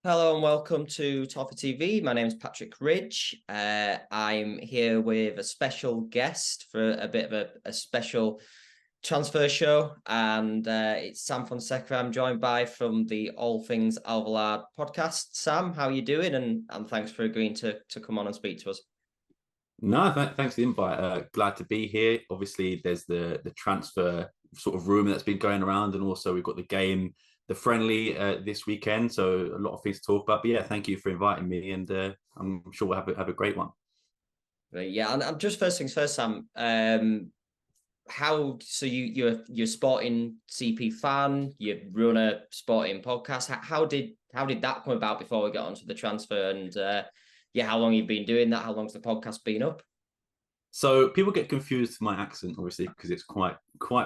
Hello and welcome to Toffee TV. My name is Patric Ridge. I'm here with a special guest for a bit of a special transfer show, and it's Sam Fonseca. I'm joined by from the All Things Alvalade podcast. Sam, how are you doing? And thanks for agreeing to come on and speak to us. No, thanks for the invite. Glad to be here. Obviously, there's the transfer sort of rumor that's been going around, and also we've got the game, the friendly this weekend. So a lot of things to talk about. But yeah, thank you for inviting me, and I'm sure we'll have a great one. But yeah, and I'm just first things first, Sam. How so? You're a sporting CP fan. You run a sporting podcast. How did that come about before we got onto the transfer? And yeah, how long you've been doing that? How long's the podcast been up? So people get confused with my accent, obviously, because it's quite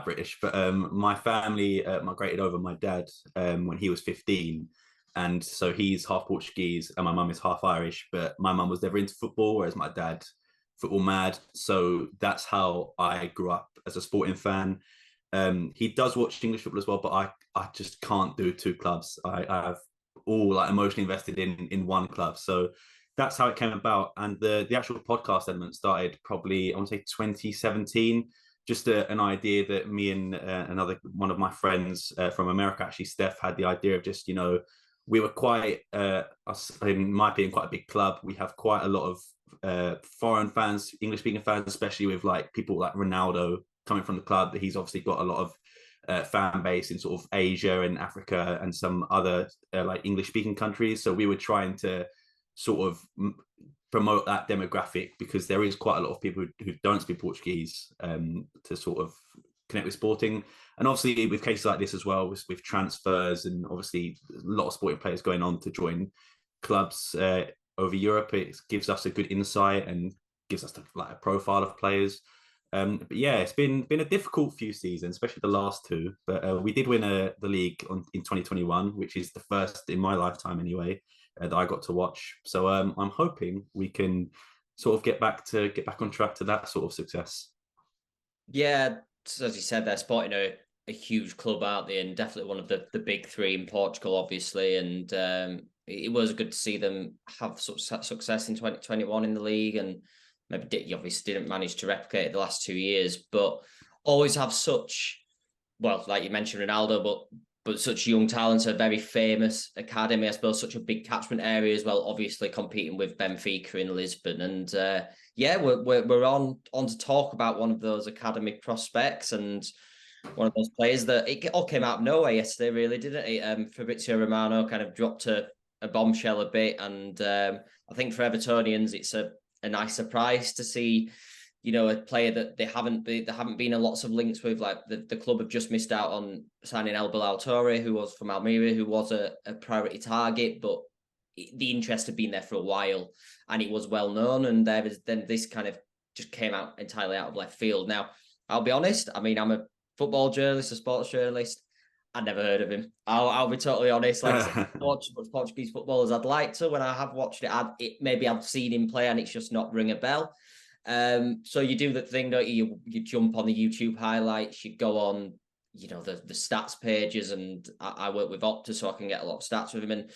British. But my family migrated over. My dad when he was 15, and so he's half Portuguese, and my mum is half Irish. But my mum was never into football, whereas my dad football mad. So that's how I grew up as a sporting fan. He does watch English football as well, but I just can't do two clubs. I have all like emotionally invested in one club. So that's how it came about. And the actual podcast element started probably, I want to say 2017. Just an idea that me and another one of my friends from America, actually, Steph, had the idea of just, we were quite, in my opinion, quite a big club. We have quite a lot of foreign fans, English speaking fans, especially with like people like Ronaldo coming from the club. He's obviously got a lot of fan base in sort of Asia and Africa and some other like English speaking countries. So we were trying to sort of promote that demographic because there is quite a lot of people who don't speak Portuguese to sort of connect with sporting. And obviously with cases like this as well, with transfers and obviously a lot of sporting players going on to join clubs over Europe, it gives us a good insight and gives us like a profile of players. But yeah, it's been a difficult few seasons, especially the last two. But we did win the league in 2021, which is the first in my lifetime anyway that I got to watch. So I'm hoping we can sort of get back on track to that sort of success. Yeah, as you said, they're sporting a huge club, aren't they? And definitely one of the big three in Portugal, obviously. And it was good to see them have such success in 2021 in the league. And maybe you obviously didn't manage to replicate it the last 2 years, but always have such, well, like you mentioned, Ronaldo, but such young talents, a very famous academy, I suppose, such a big catchment area as well, obviously competing with Benfica in Lisbon. And yeah, we're on to talk about one of those academy prospects and one of those players that it all came out of nowhere yesterday, really, didn't it? Fabrizio Romano kind of dropped a bombshell a bit. And I think for Evertonians, it's a nice surprise to see, a player that there haven't been a lots of links with. Like the club have just missed out on signing El Bilal Toure, who was from Almeria, who was a priority target, but the interest had been there for a while and it was well known. And then this kind of just came out entirely out of left field. Now, I'll be honest. I mean, I'm a football journalist, a sports journalist. I never heard of him. I'll be totally honest. Like I said, I watch Portuguese football as I'd like to. When I have watched it, maybe I've seen him play and it's just not ring a bell. So you do the thing, don't you? You jump on the YouTube highlights, you go on, the stats pages, and I work with Opta, so I can get a lot of stats with him. And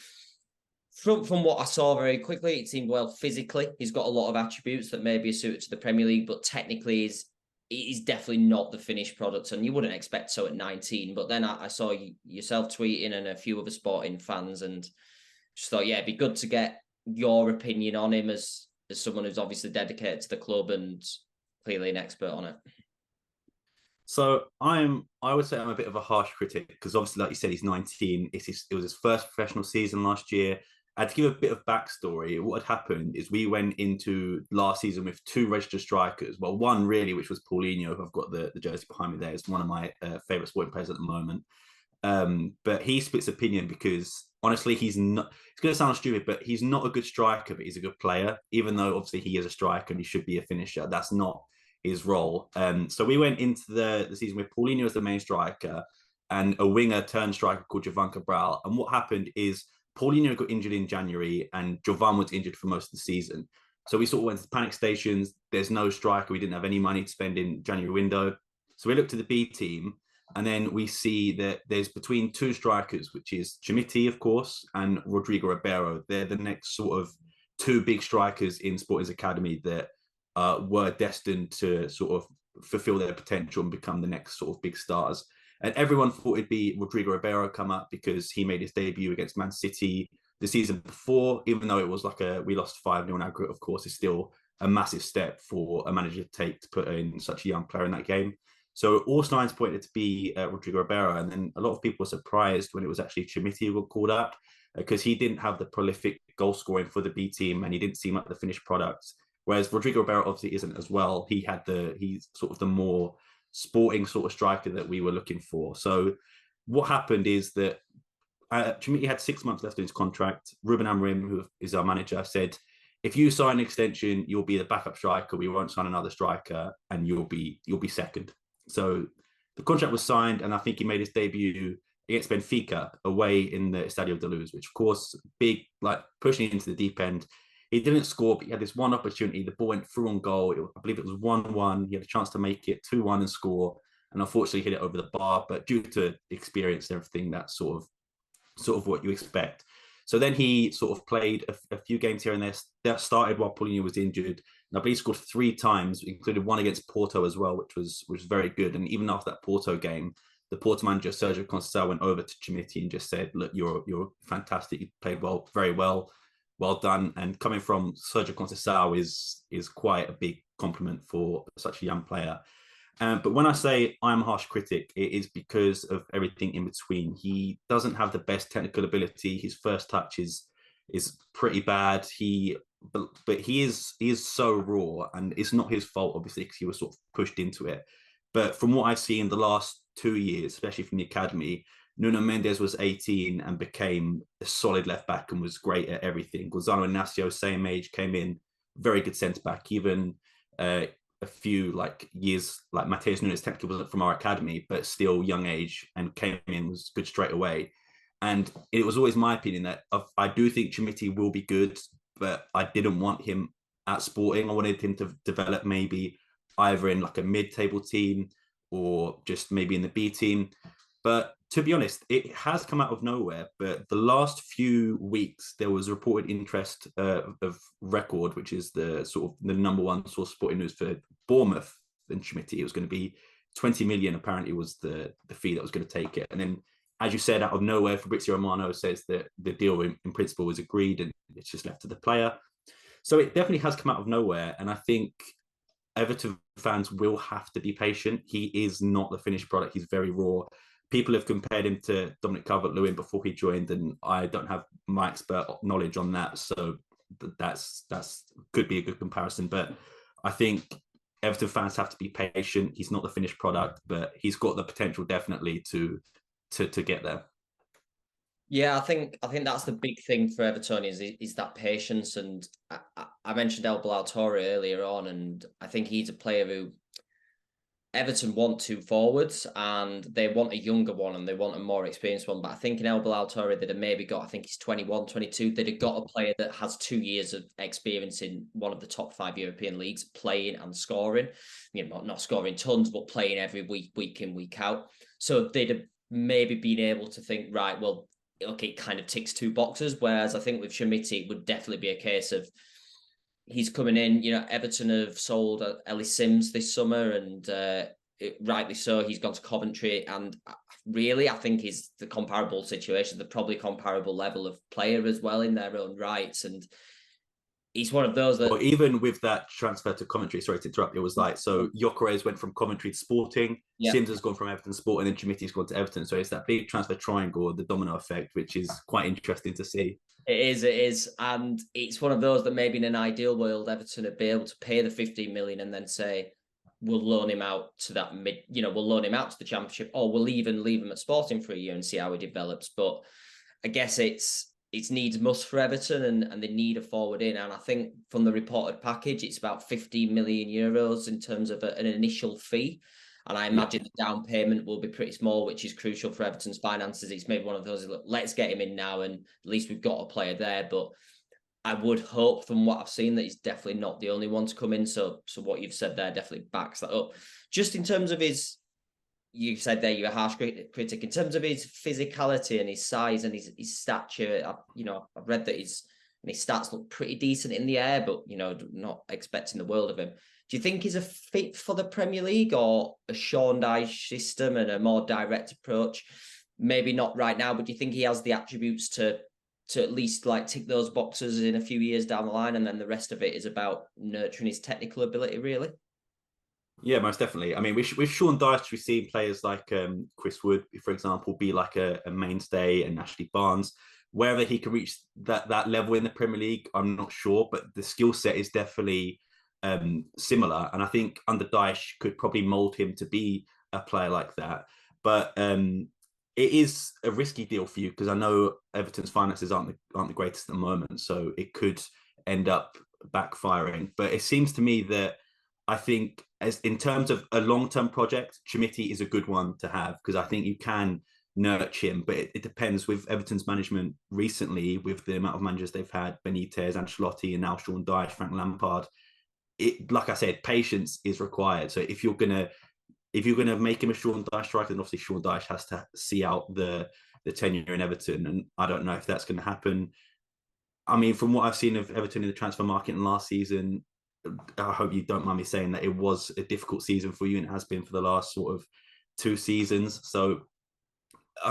from what I saw very quickly, it seemed well physically. He's got a lot of attributes that maybe are suited to the Premier League, but technically is definitely not the finished product, and you wouldn't expect so at 19. But then I saw yourself tweeting and a few other sporting fans, and just thought, yeah, it'd be good to get your opinion on him as someone who's obviously dedicated to the club and clearly an expert on it. So I would say I'm a bit of a harsh critic because obviously, like you said, he's 19. It was his first professional season last year. And to give a bit of backstory, what had happened is we went into last season with two registered strikers. Well, one really, which was Paulinho, who I've got the jersey behind me there. Is one of my favourite sporting players at the moment. But he splits opinion because honestly, he's not. It's going to sound stupid, but he's not a good striker, but he's a good player. Even though obviously he is a striker and he should be a finisher, that's not his role. So we went into the season with Paulinho as the main striker and a winger turned striker called Jovan Cabral. And what happened is Paulinho got injured in January and Jovan was injured for most of the season. So we sort of went to panic stations. There's no striker. We didn't have any money to spend in January window. So we looked at the B team And then we see that there's between two strikers, which is Chermiti, of course, and Rodrigo Ribeiro. They're the next sort of two big strikers in Sporting's academy that were destined to sort of fulfill their potential and become the next sort of big stars. And everyone thought it'd be Rodrigo Ribeiro come up because he made his debut against Man City the season before, even though it was like we lost 5-0 in aggregate, of course, it's still a massive step for a manager to take to put in such a young player in that game. So all signs pointed to be Rodrigo Ribeiro, and then a lot of people were surprised when it was actually Chermiti who got called up because he didn't have the prolific goal scoring for the B team, and he didn't seem like the finished product. Whereas Rodrigo Ribeiro obviously isn't as well. He's sort of the more sporting sort of striker that we were looking for. So what happened is that Chermiti had 6 months left in his contract. Ruben Amorim, who is our manager, said, if you sign an extension, you'll be the backup striker. We won't sign another striker, and you'll be second. So the contract was signed, and I think he made his debut against Benfica away in the Estadio de Luz, which of course, big, like pushing into the deep end. He didn't score, but he had this one opportunity. The ball went through on goal. I believe it was 1-1. He had a chance to make it 2-1 and score, and unfortunately hit it over the bar. But due to experience and everything, that's sort of what you expect. So then he sort of played a few games here and there. That started while Paulinho was injured. And I believe he scored 3 times, including one against Porto as well, which was very good. And even after that Porto game, the Porto manager Sergio Conceição went over to Chermiti and just said, "Look, you're fantastic. You played well, very well, well done." And coming from Sergio Conceição is quite a big compliment for such a young player. But when I say I'm a harsh critic, it is because of everything in between. He doesn't have the best technical ability. His first touch is pretty bad. But he is so raw, and it's not his fault, obviously, because he was sort of pushed into it. But from what I've seen the last 2 years, especially from the academy, Nuno Mendes was 18 and became a solid left back and was great at everything. Gonzalo Inacio, same age, came in, very good centre back. Even a few years, like Matheus Nunes technically wasn't from our academy, but still young age and came in, was good straight away. And it was always my opinion that I do think Chermiti will be good, but I didn't want him at Sporting. I wanted him to develop maybe either in like a mid-table team or just maybe in the B team. But to be honest, it has come out of nowhere. But the last few weeks, there was reported interest of Record, which is the sort of the number one source of sporting news for Bournemouth and Chermiti. It was going to be 20 million, apparently, was the fee that was going to take it. And then, as you said, out of nowhere, Fabrizio Romano says that the deal in principle was agreed and it's just left to the player. So it definitely has come out of nowhere. And I think Everton fans will have to be patient. He is not the finished product. He's very raw. People have compared him to Dominic Calvert-Lewin before he joined, and I don't have my expert knowledge on that. So that's could be a good comparison. But I think Everton fans have to be patient. He's not the finished product, but he's got the potential definitely to get there. Yeah, I think that's the big thing for Everton is that patience. And I mentioned El Torre earlier on, and I think he's a player who Everton want 2 forwards and they want a younger one and they want a more experienced one. But I think in El Torre they'd have maybe got, I think he's 21, 22. They'd have got a player that has 2 years of experience in one of the top 5 European leagues, playing and scoring. You know, not scoring tons, but playing every week in, week out. So they'd have maybe been able to think, right, well, okay, it kind of ticks 2 boxes. Whereas I think with Chermiti, it would definitely be a case of he's coming in. You know, Everton have sold Ellis Sims this summer, and rightly so. He's gone to Coventry, and really, I think is the comparable situation, the probably comparable level of player as well in their own rights. And he's one of those that, or even with that transfer to Coventry, sorry to interrupt, it was like, so Gyokeres went from Coventry to Sporting, Sims has gone from Everton to Sporting, and then Chermiti's gone to Everton. So it's that big transfer triangle, the domino effect, which is quite interesting to see. It is. And it's one of those that maybe in an ideal world, Everton would be able to pay the 15 million and then say, we'll loan him out to that we'll loan him out to the Championship, or we'll even leave him at Sporting for a year and see how he develops. But I guess it's needs must for Everton, and they need a forward in. And I think from the reported package, it's about 15 million euros in terms of an initial fee. And I imagine the down payment will be pretty small, which is crucial for Everton's finances. It's maybe one of those, look, let's get him in now, and at least we've got a player there. But I would hope, from what I've seen, that he's definitely not the only one to come in. So what you've said there definitely backs that up. Just in terms of his you said there you're a harsh critic in terms of his physicality and his size and his stature. I've read that his stats look pretty decent in the air, but not expecting the world of him. Do you think he's a fit for the Premier League or a Sean Dyche system and a more direct approach? Maybe not right now, but do you think he has the attributes to at least like tick those boxes in a few years down the line, and then the rest of it is about nurturing his technical ability, really? Yeah, most definitely. I mean, with Sean Dyche, we've seen players like Chris Wood, for example, be like a mainstay, and Ashley Barnes. Whether he can reach that level in the Premier League, I'm not sure, but the skill set is definitely similar. And I think under Dyche could probably mold him to be a player like that. But it is a risky deal for you because I know Everton's finances aren't the greatest at the moment, so it could end up backfiring. But it seems to me that I think, as in terms of a long-term project, Chermiti is a good one to have because I think you can nurture him. But it depends with Everton's management recently, with the amount of managers they've had: Benitez, Ancelotti, and now Sean Dyche, Frank Lampard. Like I said, patience is required. So if you're gonna make him a Sean Dyche striker, then obviously Sean Dyche has to see out the tenure in Everton, and I don't know if that's going to happen. I mean, from what I've seen of Everton in the transfer market in last season, I hope you don't mind me saying that it was a difficult season for you, and it has been for the last sort of 2 seasons. So,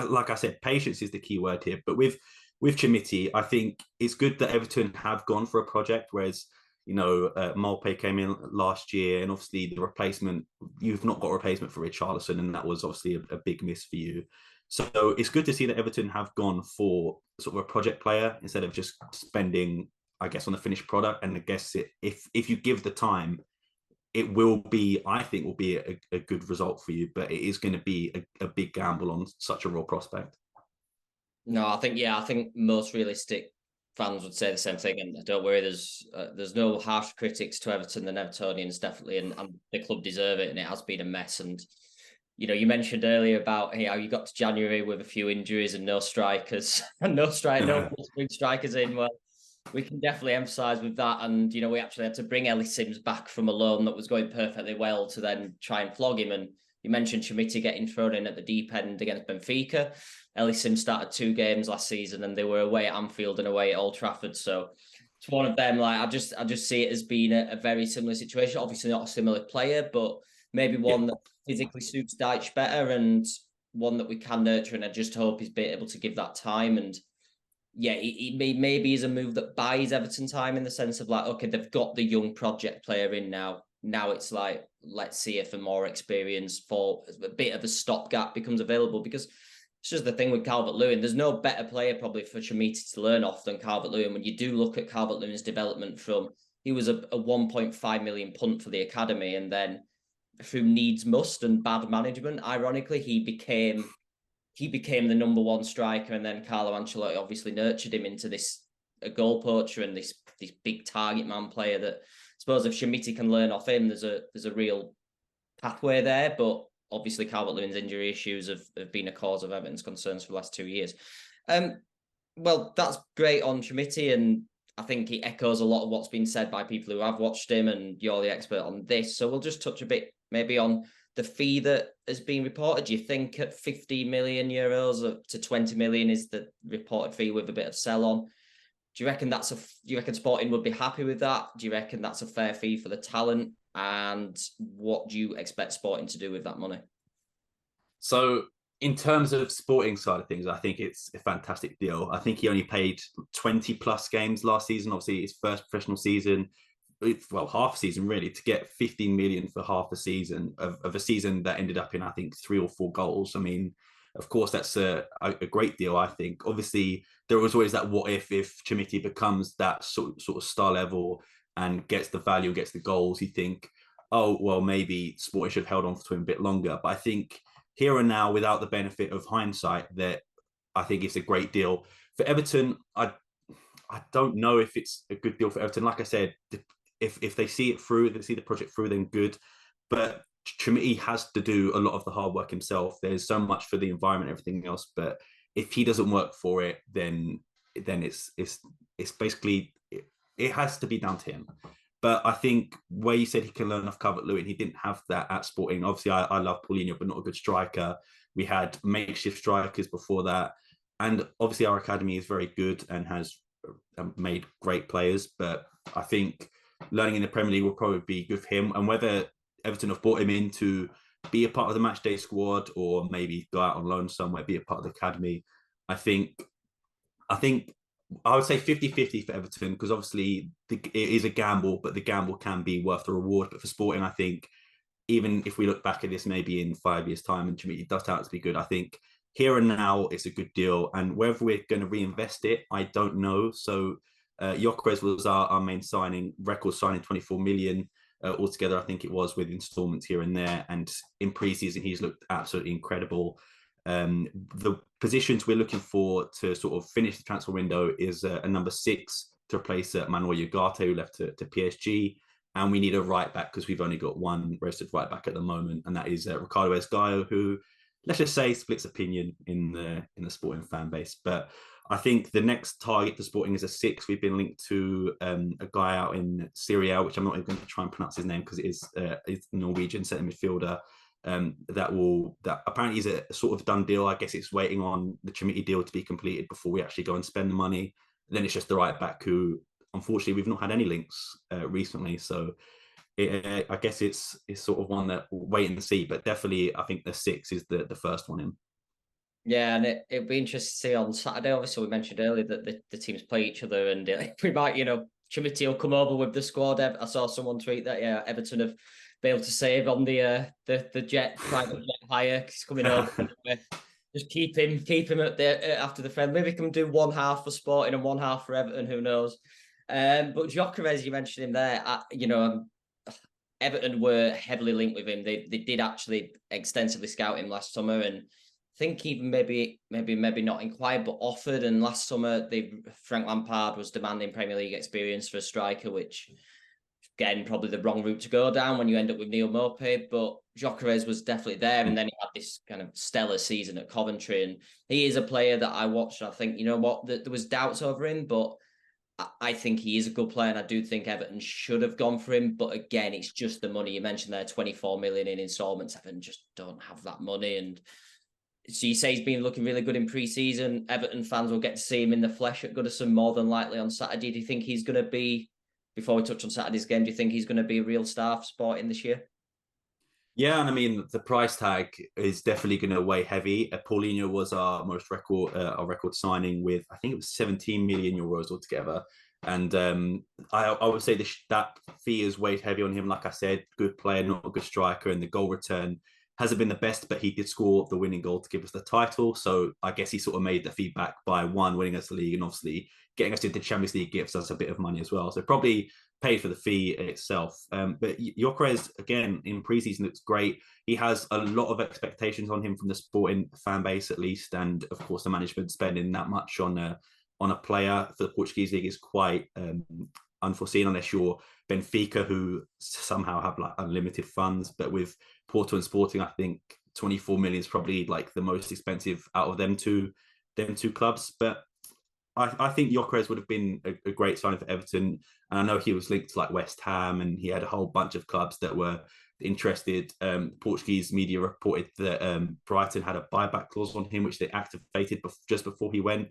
like I said, patience is the key word here. But with Chermiti, I think it's good that Everton have gone for a project, whereas Malpe came in last year, and obviously the replacement, you've not got a replacement for Richarlison, and that was obviously a big miss for you. So it's good to see that Everton have gone for sort of a project player instead of just spending, I guess, on the finished product. And I guess if you give the time, it will be, I think, will be a good result for you. But it is going to be a big gamble on such a raw prospect. No, I think most realistic fans would say the same thing. And don't worry, there's no harsh critics to Everton than Evertonians, definitely, and the club deserve it. And it has been a mess. And you mentioned earlier about how you got to January with a few injuries and no strikers and no strikers in. Well, we can definitely emphasise with that. And we actually had to bring Ellis Sims back from a loan that was going perfectly well to then try and flog him. And you mentioned Chermiti getting thrown in at the deep end against Benfica. Ellis Sims started 2 games last season, and they were away at Anfield and away at Old Trafford. So it's one of them. Like I just see it as being a very similar situation. Obviously not a similar player, but maybe one that physically suits Dyche better, and one that we can nurture. And I just hope he's been able to give that time. And yeah, it maybe is a move that buys Everton time in the sense of like, okay, they've got the young project player in now. Now it's like, let's see if a more experienced, for a bit of a stopgap becomes available, because it's just the thing with Calvert-Lewin. There's no better player probably for Chermiti to learn off than Calvert-Lewin. When you do look at Calvert-Lewin's development from, he was a 1.5 million punt for the academy, and then through needs must and bad management, ironically, he became the number 1 striker, and then Carlo Ancelotti obviously nurtured him into this a goal poacher and this big target man player that I suppose if Chermiti can learn off him, there's a real pathway there. But obviously Calvert-Lewin's injury issues have been a cause of Everton's concerns for the last 2 years. Well, that's great on Chermiti, and I think he echoes a lot of what's been said by people who have watched him, and you're the expert on this. So we'll just touch a bit maybe on the fee that has been reported. Do you think at 50 million euros up to 20 million is the reported fee with a bit of sell on? Do you reckon Sporting would be happy with that? Do you reckon that's a fair fee for the talent? And what do you expect Sporting to do with that money? So in terms of Sporting side of things, I think it's a fantastic deal. I think he only played 20 plus games last season, obviously his first professional season. Well, half a season really, to get 15 million for half a season of a season that ended up in, I think, 3 or 4 goals. I mean, of course, that's a great deal, I think. Obviously, there was always that what if Chermiti becomes that sort of star level and gets the value, gets the goals, you think, oh, well, maybe Sporting should have held on to him a bit longer. But I think here and now, without the benefit of hindsight, that I think it's a great deal. For Everton, I don't know if it's a good deal for Everton. Like I said, if they see it through, they see the project through, then good. But Chermiti has to do a lot of the hard work himself. There's so much for the environment, everything else. But if he doesn't work for it, then it's basically it has to be down to him. But I think where you said he can learn off Calvert-Lewin, he didn't have that at Sporting. Obviously, I love Paulinho, but not a good striker. We had makeshift strikers before that. And obviously, our academy is very good and has made great players. But I think learning in the Premier League will probably be good for him. And whether Everton have brought him in to be a part of the matchday squad or maybe go out on loan somewhere, be a part of the academy, I think I think I would say 50-50 for Everton because obviously it is a gamble, but the gamble can be worth the reward. But for Sporting, I think even if we look back at this maybe in 5 years' time and Chermiti does turn out to be good, I think here and now it's a good deal. And whether we're going to reinvest it, I don't know. So Gyökeres was our main signing, record signing, 24 million altogether, I think it was, with installments here and there. And in pre-season, he's looked absolutely incredible. The positions we're looking for to sort of finish the transfer window is a number 6 to replace Manuel Ugarte, who left to PSG. And we need a right back because we've only got one registered right back at the moment, and that is Ricardo Esgaio, who, let's just say, splits opinion in the Sporting fan base. But I think the next target for Sporting is a 6. We've been linked to a guy out in Syria, which I'm not even going to try and pronounce his name because it's Norwegian centre midfielder. That apparently is a sort of done deal. I guess it's waiting on the Chermiti deal to be completed before we actually go and spend the money. And then it's just the right back who, unfortunately, we've not had any links recently. So I guess it's sort of one that we'll wait and see. But definitely, I think the 6 is the first one in. Yeah, and it'd be interesting to see on Saturday. Obviously, we mentioned earlier that the teams play each other, and we might, Chermiti will come over with the squad. I saw someone tweet that Everton have been able to save on the jet private jet hire. He's coming over. Just keep him at after the friend. Maybe can do one half for Sporting and one half for Everton. Who knows? But Gyokeres, you mentioned him there. Everton were heavily linked with him. They did actually extensively scout him last summer, and I think even maybe not inquired, but offered. And last summer, Frank Lampard was demanding Premier League experience for a striker, which again probably the wrong route to go down when you end up with Neil Maupay. But Gyokeres was definitely there, and then he had this kind of stellar season at Coventry, and he is a player that I watched. And I think there was doubts over him, but I think he is a good player, and I do think Everton should have gone for him. But again, it's just the money. You mentioned there, 24 million in installments. Everton just don't have that money. And so you say he's been looking really good in pre-season. Everton fans will get to see him in the flesh at Goodison more than likely on Saturday. Do you think he's going to be, before we touch on Saturday's game, do you think he's going to be a real star for Sporting this year? Yeah, and I mean the price tag is definitely going to weigh heavy. Paulinho was our record signing with, I think it was 17 million euros altogether, and I would say that fee is weighed heavy on him. Like I said, good player, not a good striker, and the goal return hasn't been the best, but he did score the winning goal to give us the title. So I guess he sort of made the feedback by winning us the league, and obviously getting us into the Champions League gives us a bit of money as well. So probably paid for the fee itself. But Gyökeres, again, in preseason, looks great. He has a lot of expectations on him from the Sporting fan base, at least. And of course, the management spending that much on a player for the Portuguese league is quite unforeseen, unless you're Benfica, who somehow have like unlimited funds. But with Porto and Sporting, I think 24 million is probably like the most expensive out of them two clubs. But I think Gyökeres would have been a great signing for Everton. And I know he was linked to like West Ham, and he had a whole bunch of clubs that were interested. Portuguese media reported that Brighton had a buyback clause on him, which they activated just before he went.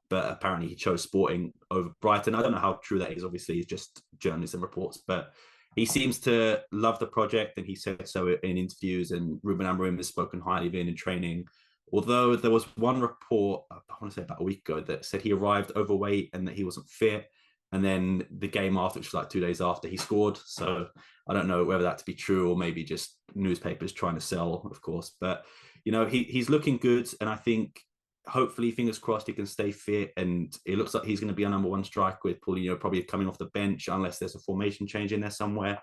But apparently he chose Sporting over Brighton. I don't know how true that is. Obviously, it's just journalism reports. But he seems to love the project, and he said so in interviews. And Ruben Amorim has spoken highly of him in training. Although there was one report, I want to say about a week ago, that said he arrived overweight and that he wasn't fit. And then the game after, which was like 2 days after, he scored. So I don't know whether that to be true or maybe just newspapers trying to sell, of course. But, he's looking good. And I think hopefully, fingers crossed, he can stay fit. And it looks like he's going to be a number 1 striker with Paulinho probably coming off the bench unless there's a formation change in there somewhere.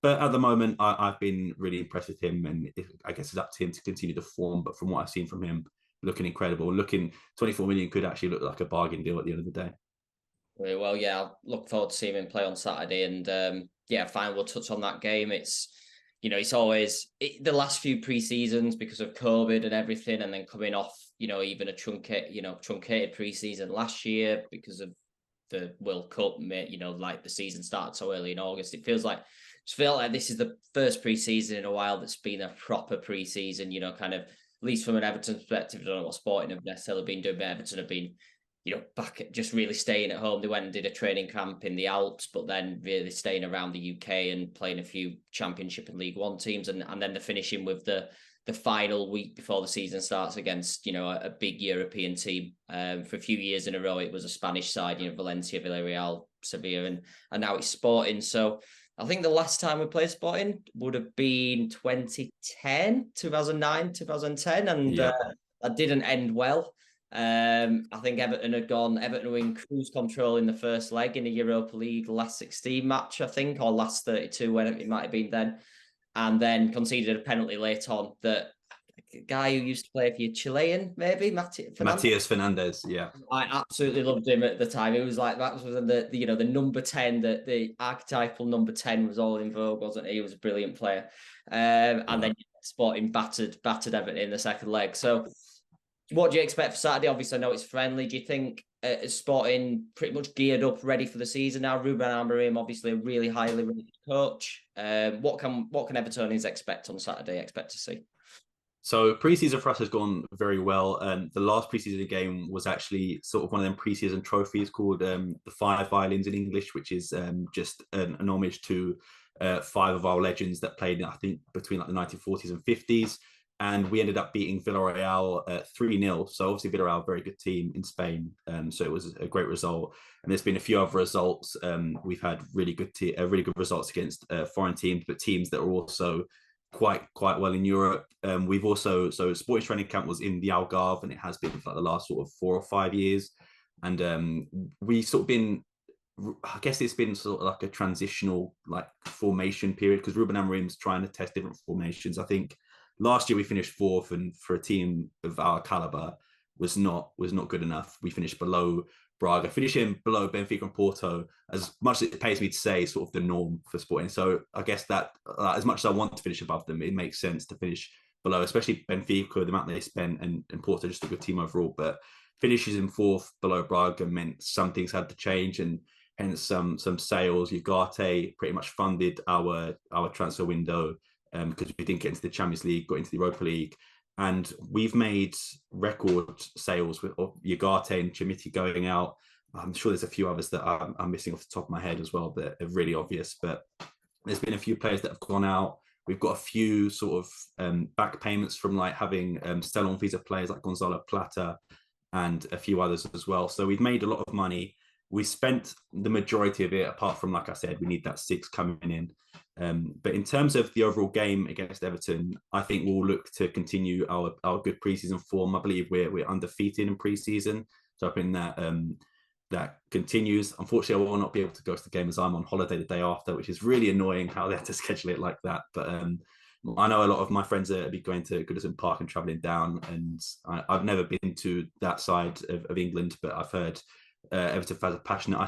But at the moment, I've been really impressed with him, and I guess it's up to him to continue to form. But from what I've seen from him, looking incredible. 24 million could actually look like a bargain deal at the end of the day. Very well, yeah. I'll look forward to seeing him play on Saturday, and fine. We'll touch on that game. It's it's always the last few pre-seasons because of COVID and everything, and then coming off even a truncated pre-season last year because of the World Cup, you know, like the season started so early in August. It feels like this is the first pre-season in a while that's been a proper pre-season, you know, kind of, at least from an Everton perspective. I don't know what Sporting have necessarily been doing, but Everton have been, you know, back at just really staying at home. They went and did a training camp in the Alps, but then really staying around the UK and playing a few Championship and League One teams, and then they're finishing with the final week before the season starts against, you know, a big European team. For a few years in a row, it was a Spanish side, you know, Valencia, Villarreal, Sevilla, and now it's Sporting. So I think the last time we played Sporting would have been 2010, 2009, 2010, and that didn't end well. I think Everton were in cruise control in the first leg in the Europa League last 16 match, I think, or last 32, when it might have been then. And then conceded a penalty late on that guy who used to play for you, Chilean, maybe, Matheus Fernandez. Yeah. I absolutely loved him at the time. It was like, that was the you know, the number 10, the archetypal number 10 was all in vogue, wasn't he? He was a brilliant player. And then Sporting battered Everton in the second leg. So what do you expect for Saturday? Obviously, I know it's friendly. Do you think Sporting pretty much geared up, ready for the season now? Ruben Amorim, obviously a really highly rated coach. What can Evertonians expect on Saturday? Expect to see? So preseason for us has gone very well. The last preseason game was actually sort of one of them preseason trophies called the Five Violins in English, which is just an homage to 5 of our legends that played, I think, between like the 1940s and 50s. And we ended up beating Villarreal 3-0. So obviously Villarreal, very good team in Spain. So it was a great result. And there's been a few other results. We've had really good results against foreign teams, but teams that are also quite well in Europe. We've also, so Sporting training camp was in the Algarve, and it has been for like the last sort of 4 or 5 years. And we sort of been, I guess it's been sort of like a transitional like formation period, because Ruben Amorim's trying to test different formations. I think last year we finished 4th, and for a team of our caliber was not good enough. We finished below Braga, finishing below Benfica and Porto, as much as it pays me to say, sort of the norm for Sporting. So I guess that as much as I want to finish above them, it makes sense to finish below, especially Benfica, the amount they spent, and Porto, just a good team overall. But finishes in 4th below Braga meant some things had to change, and hence some sales. Ugarte pretty much funded our transfer window, because we didn't get into the Champions League, got into the Europa League. And we've made record sales with Ugarte and Chermiti going out. I'm sure there's a few others that I'm missing off the top of my head as well that are really obvious. But there's been a few players that have gone out. We've got a few sort of back payments from like having sell-on visa players like Gonzalo Plata and a few others as well. So we've made a lot of money. We spent the majority of it, apart from, like I said, we need that 6 coming in. But in terms of the overall game against Everton, I think we'll look to continue our good preseason form. I believe we're undefeated in preseason, so I think that continues. Unfortunately, I will not be able to go to the game as I'm on holiday the day after, which is really annoying how they have to schedule it like that. But I know a lot of my friends are going to Goodison Park and travelling down, and I've never been to that side of England, but I've heard Everton fans are passionate.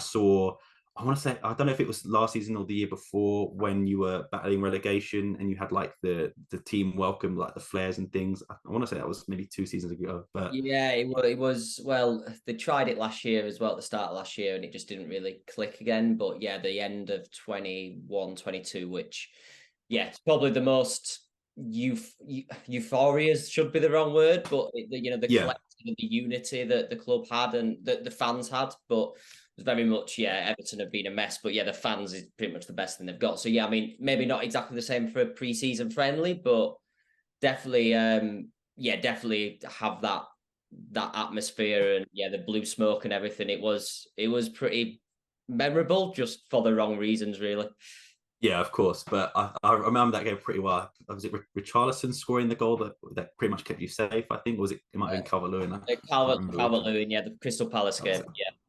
I want to say, I don't know if it was last season or the year before, when you were battling relegation and you had like the team welcome, like the flares and things. I want to say that was maybe 2 seasons ago. But yeah, it was. Well, they tried it last year as well, at the start of last year, and it just didn't really click again. But yeah, the end of 21-22, which, yeah, it's probably the most euphoria should be the wrong word, but the collective and the unity that the club had and that the fans had. But very much, yeah, Everton have been a mess, but yeah, the fans is pretty much the best thing they've got. So yeah, I mean, maybe not exactly the same for a pre-season friendly, but definitely, definitely have that atmosphere, and yeah, the blue smoke and everything. It was pretty memorable, just for the wrong reasons, really. Yeah, of course. But I remember that game pretty well. Was it Richarlison scoring the goal that pretty much kept you safe, I think? Or was it might have been Calvert-Lewin? Calvert-Lewin, yeah, the Crystal Palace game.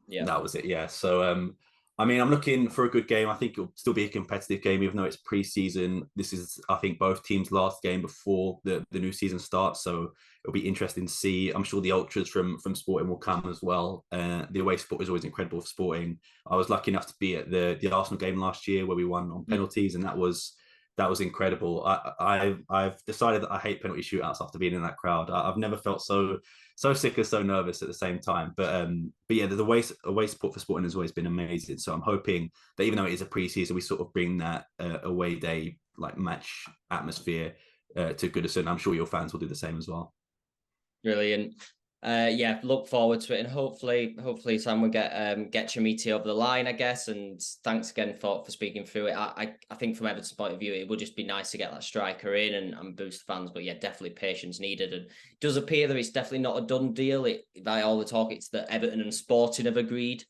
Yeah. That was it, yeah. So I mean, I'm looking for a good game. I think it'll still be a competitive game, even though it's pre-season. This is, I think, both teams' last game before the new season starts. So it'll be interesting to see. I'm sure the ultras from Sporting will come as well. The away support is always incredible for Sporting. I was lucky enough to be at the Arsenal game last year where we won on penalties, and that was incredible. I've decided that I hate penalty shootouts after being in that crowd. I've never felt so so sick and so nervous at the same time. But yeah, the away support for Sporting has always been amazing. So I'm hoping that even though it is a pre-season, we sort of bring that away day like match atmosphere to Goodison. I'm sure your fans will do the same as well. Brilliant. Yeah, look forward to it, and hopefully Sam will get Chermiti over the line, I guess. And thanks again for speaking through it. I think from Everton's point of view, it would just be nice to get that striker in and boost fans. But yeah, definitely patience needed. And it does appear that it's definitely not a done deal. By all the talk, it's that Everton and Sporting have agreed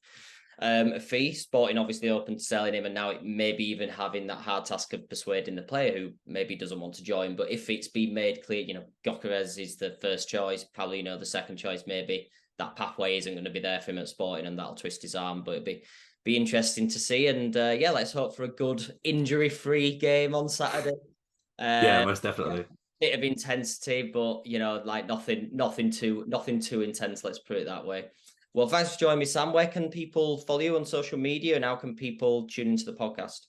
a fee. Sporting obviously open to selling him, and now it may be even having that hard task of persuading the player who maybe doesn't want to join. But if it's been made clear, Gyokeres is the first choice, probably the second choice, maybe that pathway isn't going to be there for him at Sporting, and that'll twist his arm. But it'd be interesting to see. And yeah, let's hope for a good injury-free game on Saturday. Yeah, most definitely. Bit of intensity, but like nothing too intense. Let's put it that way. Well, thanks for joining me, Sam. Where can people follow you on social media, and how can people tune into the podcast?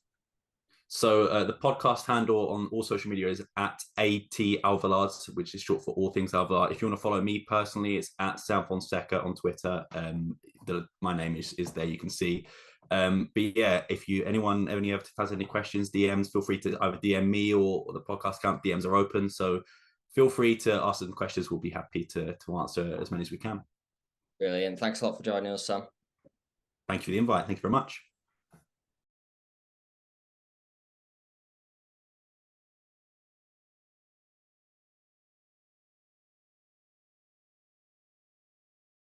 So the podcast handle on all social media is at AT Alvarad, which is short for All Things Alvarad. If you want to follow me personally, it's at Sam Fonseca on Twitter. My name is there, you can see. But yeah, if anyone ever has any questions, DMs, feel free to either DM me or the podcast account. DMs are open, so feel free to ask some questions. We'll be happy to answer as many as we can. Brilliant. Thanks a lot for joining us, Sam. Thank you for the invite. Thank you very much.